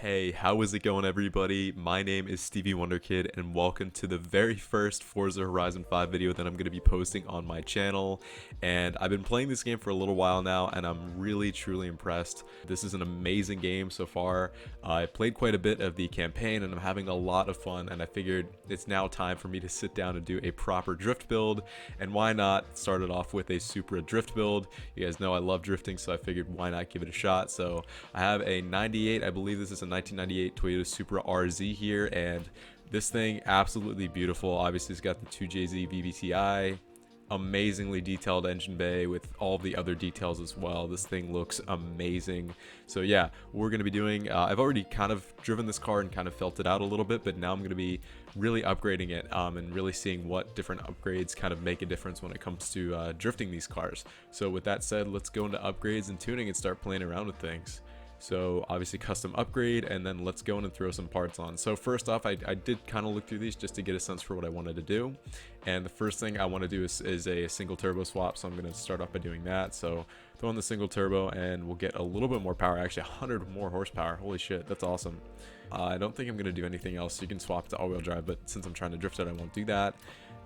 Hey, how is it going, everybody? My name is StevieWunderKid, and welcome to the very first Forza Horizon 5 video that I'm going to be posting on my channel. And I've been playing this game for a little while now, and I'm really, truly impressed. This is an amazing game so far. I played quite a bit of the campaign, and I'm having a lot of fun, and I figured it's now time for me to sit down and do a proper drift build. And why not start it off with a Supra drift build? You guys know I love drifting, so I figured why not give it a shot. So I have a 98, I believe this is a 1998 Toyota Supra RZ here, and this thing absolutely beautiful. Obviously it's got the 2JZ VVTi, amazingly detailed engine bay with all the other details as well. This thing looks amazing. So yeah, we're going to be doing I've already kind of driven this car and kind of felt it out a little bit, but now I'm going to be really upgrading it and really seeing what different upgrades kind of make a difference when it comes to drifting these cars. So with that said, let's go into upgrades and tuning and start playing around with things. So obviously custom upgrade, and then let's go in and throw some parts on. So first off, I did kind of look through these just to get a sense for what I wanted to do. And the first thing I want to do is a single turbo swap. So I'm going to start off by doing that. So throw in the single turbo and we'll get a little bit more power, actually 100 more horsepower. Holy shit, that's awesome. I don't think I'm going to do anything else. You can swap to all-wheel drive, but since I'm trying to drift it, I won't do that.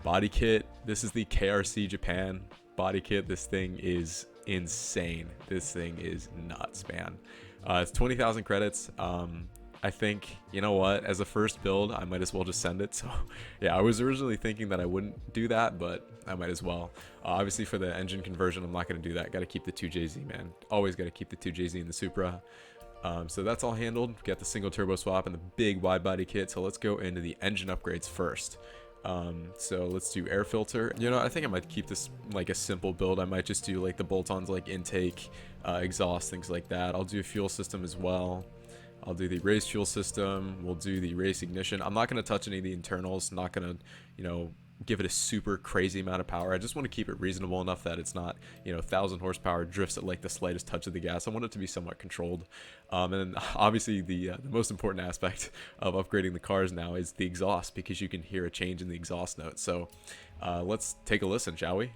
Body kit, this is the KRC Japan body kit. This thing is insane. This thing is nuts, man. It's 20,000 credits. I think, you know what, as a first build, I might as well just send it. So yeah, I was originally thinking that I wouldn't do that, but I might as well. Obviously for the engine conversion, I'm not going to do that. Got to keep the 2JZ, man. Always got to keep the 2JZ in the Supra. So that's all handled. Got the single turbo swap and the big wide body kit. So let's go into the engine upgrades first. So let's do air filter. You know, I think I might keep this like a simple build. I might just do like the bolt-ons, like intake, exhaust, things like that. I'll do a fuel system as well. I'll do the race fuel system. We'll do the race ignition. I'm not going to touch any of the internals. Not going to, you know, give it a super crazy amount of power. I just want to keep it reasonable enough that it's not, you know, 1,000 horsepower drifts at like the slightest touch of the gas. I want it to be somewhat controlled. And then obviously the most important aspect of upgrading the cars now is the exhaust, because you can hear a change in the exhaust note. So let's take a listen, shall we?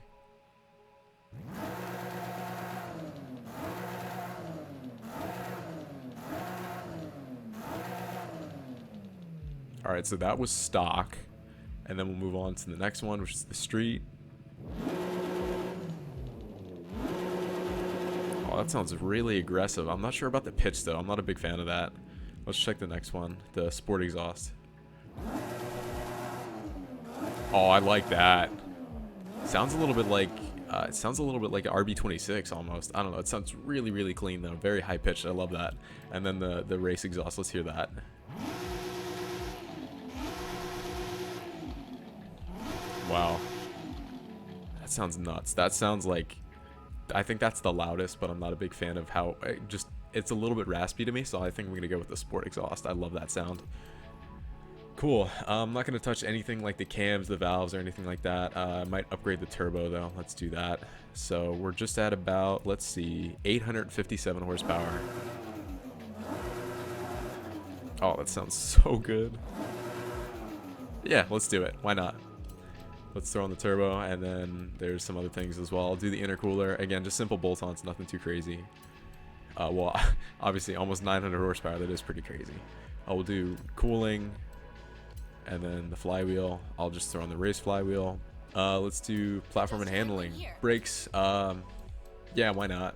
All right, so that was stock. And then we'll move on to the next one, which is the street. Oh, that sounds really aggressive. I'm not sure about the pitch, though. I'm not a big fan of that. Let's check the next one, the sport exhaust. Oh, I like that. Sounds a little bit like it sounds a little bit like an RB26 almost. I don't know. It sounds really, really clean though. Very high pitched. I love that. And then the race exhaust. Let's hear that. Wow, that sounds nuts. That sounds like, I think that's the loudest, but I'm not a big fan of how it's a little bit raspy to me, so I think we're gonna go with the sport exhaust. I love that sound. Cool. I'm not gonna touch anything like the cams, the valves, or anything like that. I might upgrade the turbo though. Let's do that. So we're just at about, let's see, 857 horsepower. Oh, that sounds so good. Yeah, let's do it. Why not? Let's throw on the turbo, and then there's some other things as well. I'll do the intercooler. Again, just simple bolt-ons, nothing too crazy. Well, obviously, almost 900 horsepower. That is pretty crazy. I will do cooling, and then the flywheel. I'll just throw on the race flywheel. Let's do platform and handling. Brakes, yeah, why not?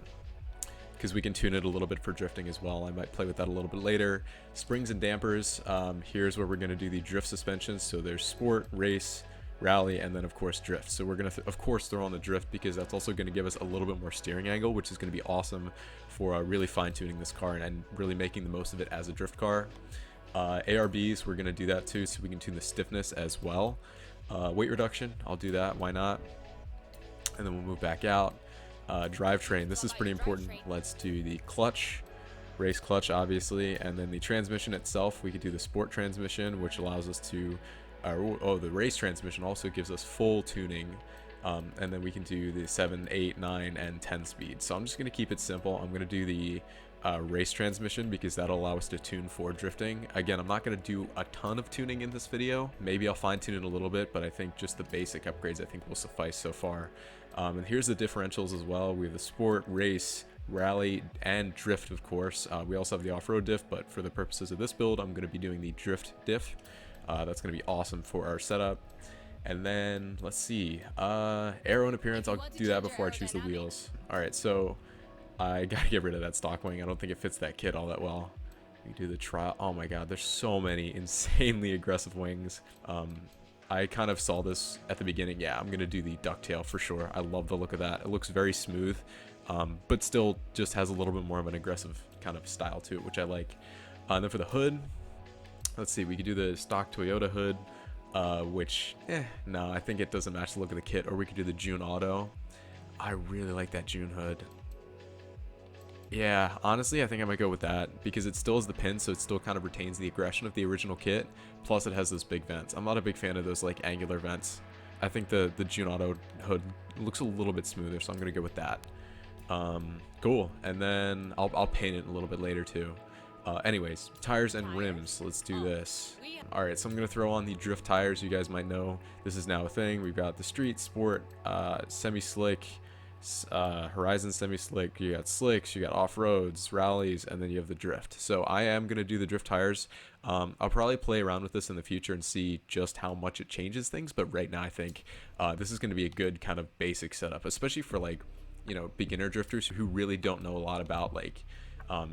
Because we can tune it a little bit for drifting as well. I might play with that a little bit later. Springs and dampers. Here's where we're going to do the drift suspension. So there's sport, race, rally, and then of course drift. So we're going to of course throw on the drift, because that's also going to give us a little bit more steering angle, which is going to be awesome for really fine-tuning this car and really making the most of it as a drift car. ARBs, we're going to do that too, so we can tune the stiffness as well. Weight reduction, I'll do that, why not? And then we'll move back out. Drivetrain, this is pretty important. Let's do the clutch, race clutch obviously, and then the transmission itself, we could do the sport transmission, which allows us to the race transmission also gives us full tuning, and then we can do the 7, 8, 9, and 10 speed. So I'm just going to keep it simple. I'm going to do the race transmission, because that'll allow us to tune for drifting. Again, I'm not going to do a ton of tuning in this video. Maybe I'll fine tune it a little bit, but I think just the basic upgrades I think will suffice so far. And here's the differentials as well. We have the sport, race, rally, and drift, of course. We also have the off-road diff, but for the purposes of this build, I'm going to be doing the drift diff. That's going to be awesome for our setup. And then let's see, aero and appearance, I'll do that before I choose the wheels. All right, so I gotta get rid of that stock wing. I don't think it fits that kit all that well. We do the trial. Oh my god, there's so many insanely aggressive wings. I kind of saw this at the beginning. Yeah, I'm gonna do the ducktail for sure. I love the look of that. It looks very smooth, but still just has a little bit more of an aggressive kind of style to it, which I like. And then for the hood, let's see, we could do the stock Toyota hood, which, no, I think it doesn't match the look of the kit. Or we could do the June Auto. I really like that June hood. Yeah, honestly, I think I might go with that because it still has the pin, so it still kind of retains the aggression of the original kit. Plus, it has those big vents. I'm not a big fan of those like angular vents. I think the June Auto hood looks a little bit smoother, so I'm gonna go with that. Cool. And then I'll paint it a little bit later too. Anyways, tires and rims. Let's do this. All right, so I'm gonna throw on the drift tires. You guys might know this is now a thing. We've got the street, sport, semi-slick. Horizon semi-slick, you got slicks, you got off-roads, rallies, and then you have the drift. So I am going to do the drift tires. I'll probably play around with this in the future and see just how much it changes things, but right now I think this is going to be a good kind of basic setup, especially for like, you know, beginner drifters who really don't know a lot about like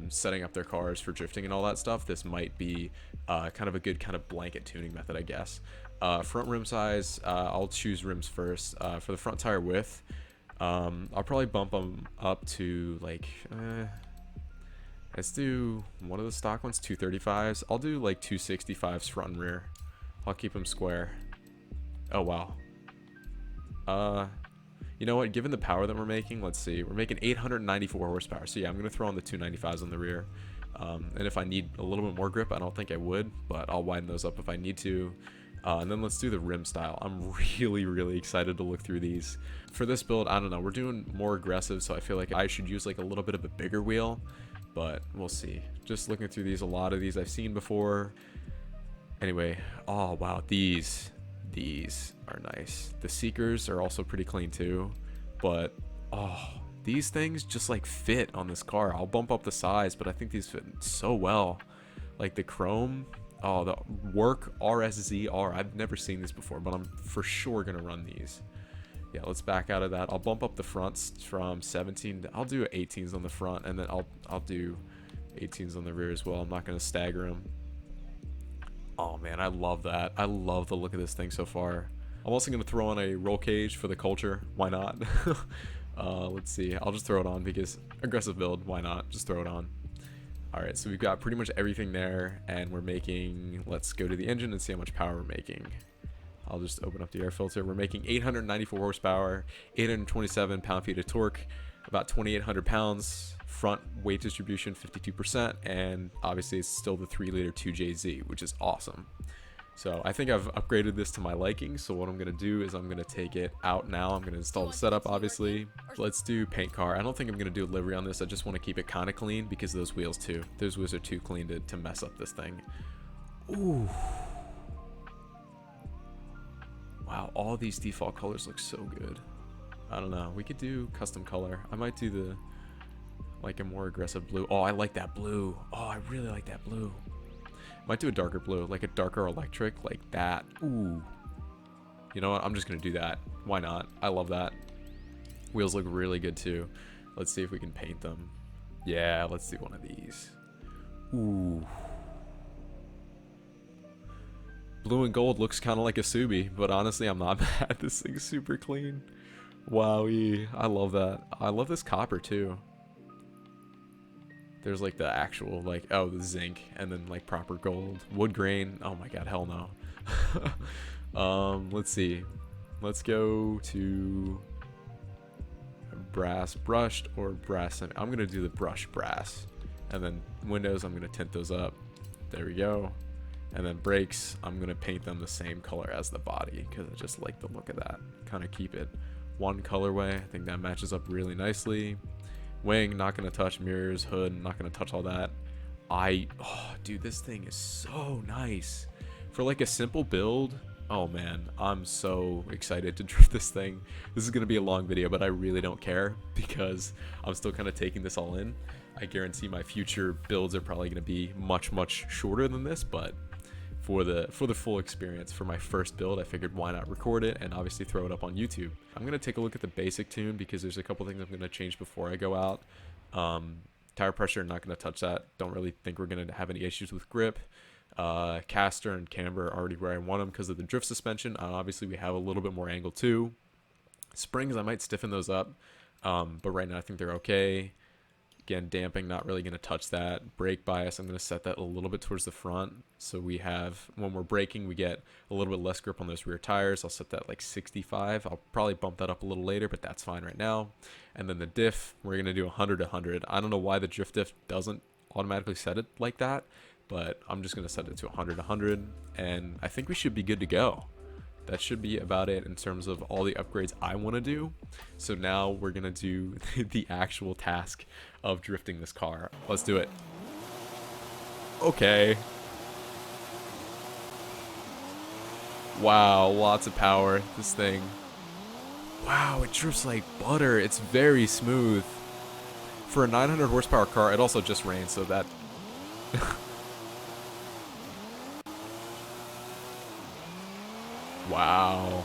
setting up their cars for drifting and all that stuff. This might be kind of a good kind of blanket tuning method, I guess. Front rim size, I'll choose rims first. For the front tire width, I'll probably bump them up to like, let's do one of the stock ones, 235s. I'll do like 265s front and rear. I'll keep them square. Oh, wow. You know what? Given the power that we're making, let's see. We're making 894 horsepower. So yeah, I'm going to throw on the 295s on the rear. And if I need a little bit more grip, I don't think I would, but I'll widen those up if I need to. And then let's do the rim style. I'm really excited to look through these. For this build, I don't know, we're doing more aggressive, so I feel like I should use like a little bit of a bigger wheel, but we'll see. Just looking through these, a lot of these I've seen before. Anyway, oh wow, these are nice. The Seekers are also pretty clean too, but oh, these things just like fit on this car. I'll bump up the size, but I think these fit so well. Like the chrome. Oh, the Work RSZR. I've never seen this before, but I'm for sure going to run these. Yeah, let's back out of that. I'll bump up the fronts from 17 to, I'll do 18s on the front, and then I'll do 18s on the rear as well. I'm not going to stagger them. Oh, man, I love that. I love the look of this thing so far. I'm also going to throw on a roll cage for the culture. Why not? Let's see. I'll just throw it on because aggressive build. Why not? Just throw it on. All right, so we've got pretty much everything there, and we're making, let's go to the engine and see how much power we're making. I'll just open up the air filter. We're making 894 horsepower, 827 pound-feet of torque, about 2,800 pounds, front weight distribution 52%, and obviously it's still the 3-liter 2JZ, which is awesome. So I think I've upgraded this to my liking. So what I'm going to do is I'm going to take it out now. I'm going to install the setup, obviously. Let's do paint car. I don't think I'm going to do a livery on this. I just want to keep it kind of clean because those wheels too. Those wheels are too clean to mess up this thing. Ooh. Wow, all these default colors look so good. I don't know. We could do custom color. I might do the, like a more aggressive blue. Oh, I like that blue. Oh, I really like that blue. Might do a darker blue, like a darker electric, like that. Ooh. You know what? I'm just going to do that. Why not? I love that. Wheels look really good too. Let's see if we can paint them. Yeah, let's do one of these. Ooh. Blue and gold looks kind of like a Subi, but honestly, I'm not mad. This thing's super clean. Wowie. I love that. I love this copper too. There's like the actual, like, oh, the zinc, and then like proper gold. Wood grain. Oh my god, hell no. Let's see. Let's go to brass brushed or brass. I'm going to do the brush brass. And then windows, I'm going to tint those up. There we go. And then brakes, I'm going to paint them the same color as the body because I just like the look of that. Kind of keep it one colorway. I think that matches up really nicely. Wing, not going to touch. Mirrors, hood, not going to touch all that. Oh, dude, this thing is so nice. For like a simple build, Oh man, I'm so excited to drift this thing. This is going to be a long video, but I really don't care because I'm still kind of taking this all in. I guarantee my future builds are probably going to be much shorter than this, but for the full experience, for my first build, I figured why not record it and obviously throw it up on YouTube. I'm going to take a look at the basic tune because there's a couple things I'm going to change before I go out. Tire pressure, not going to touch that. Don't really think we're going to have any issues with grip. Caster and camber are already where I want them because of the drift suspension. Obviously we have a little bit more angle too. Springs, I might stiffen those up, but right now I think they're okay. Again, damping, not really going to touch that. Brake bias, I'm going to set that a little bit towards the front, so we have, when we're braking, we get a little bit less grip on those rear tires. I'll set that like 65. I'll probably bump that up a little later, but that's fine right now. And then the diff, we're going to do 100 to 100. I don't know why the drift diff doesn't automatically set it like that, but I'm just going to set it to 100 to 100, and I think we should be good to go. That should be about it in terms of all the upgrades I want to do. So now we're going to do the actual task of drifting this car. Let's do it. Okay. Wow, lots of power. This thing. Wow, it drifts like butter. It's very smooth. For a 900 horsepower car, it also just rained, so that... Wow.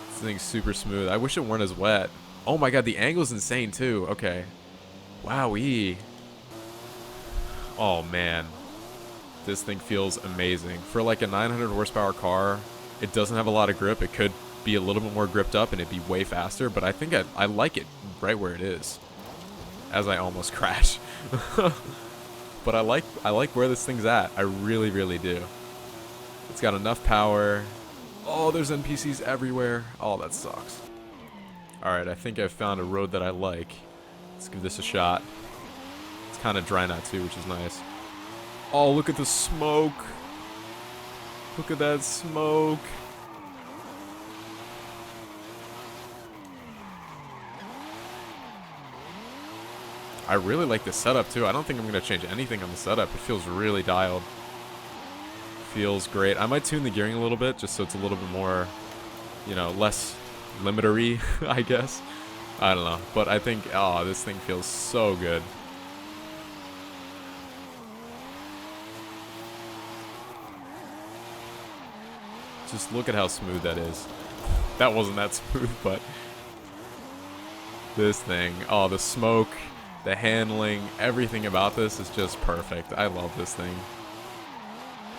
This thing's super smooth. I wish it weren't as wet. Oh my god, the angle's insane too. Okay. Wowee. Oh man. This thing feels amazing. For like a 900 horsepower car, it doesn't have a lot of grip. It could be a little bit more gripped up and it'd be way faster, but I think I like it right where it is. As I almost crash. But I like where this thing's at. I really do. It's got enough power. Oh, there's NPCs everywhere. Oh, that sucks. Alright, I think I've found a road that I like. Let's give this a shot. It's kind of dry now too, which is nice. Oh, look at the smoke. Look at that smoke. I really like the setup too. I don't think I'm going to change anything on the setup. It feels really dialed. Feels great. I might tune the gearing a little bit just so it's a little bit more, you know, less limitery, I guess. I don't know. But I think, oh, this thing feels so good. Just look at how smooth that is. That wasn't that smooth, but this thing, oh, the smoke, the handling, everything about this is just perfect. I love this thing.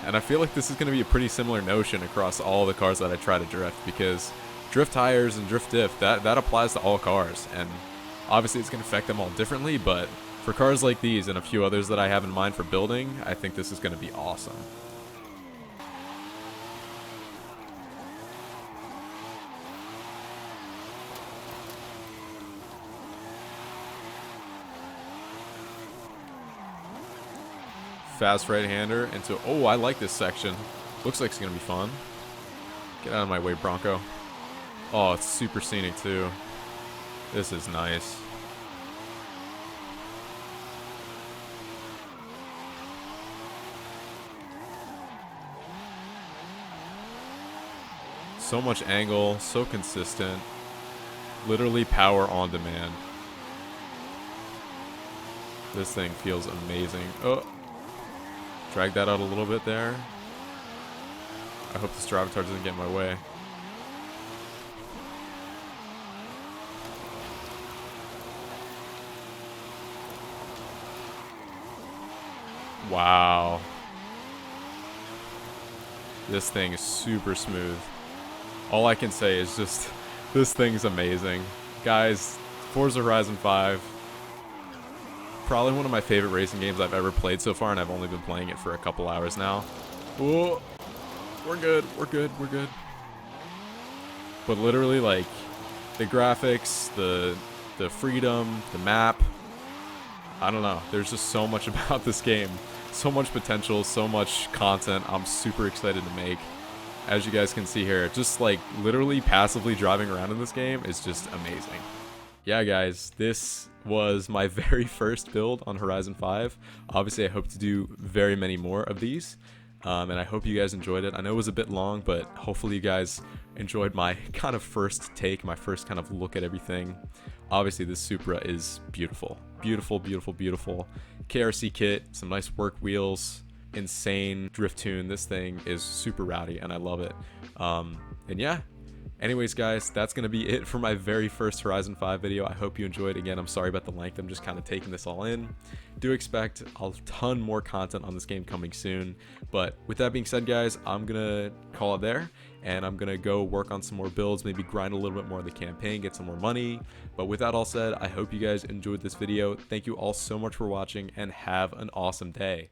And I feel like this is going to be a pretty similar notion across all the cars that I try to drift, because drift tires and drift diff, that applies to all cars, and obviously it's going to affect them all differently, but for cars like these and a few others that I have in mind for building, I think this is going to be awesome. Fast right-hander into... Oh, I like this section. Looks like it's going to be fun. Get out of my way, Bronco. Oh, it's super scenic, too. This is nice. So much angle, so consistent. Literally power on demand. This thing feels amazing. Oh. Drag that out a little bit there. I hope the Strehlow doesn't get in my way. Wow. This thing is super smooth. All I can say is just, this thing's amazing. Guys, Forza Horizon 5. Probably one of my favorite racing games I've ever played so far, and I've only been playing it for a couple hours now. Whoa. We're good. But literally, like, the graphics, the freedom, the map, I don't know. There's just so much about this game. So much potential, so much content I'm super excited to make. As you guys can see here, just like literally passively driving around in this game is just amazing. Yeah, guys, this was my very first build on Horizon 5. Obviously, I hope to do very many more of these. And I hope you guys enjoyed it. I know it was a bit long, but hopefully you guys enjoyed my kind of first take, my first kind of look at everything. Obviously this Supra is beautiful, beautiful, beautiful, beautiful. KRC kit, some nice work wheels, insane drift tune. This thing is super rowdy and I love it. And yeah, anyways guys, that's gonna be it for my very first Horizon 5 video. I hope you enjoyed. Again, I'm sorry about the length, I'm just kind of taking this all in. Do expect a ton more content on this game coming soon, but with that being said guys, I'm gonna call it there, and I'm gonna go work on some more builds, maybe grind a little bit more of the campaign, get some more money. But with that all said, I hope you guys enjoyed this video. Thank you all so much for watching, and have an awesome day.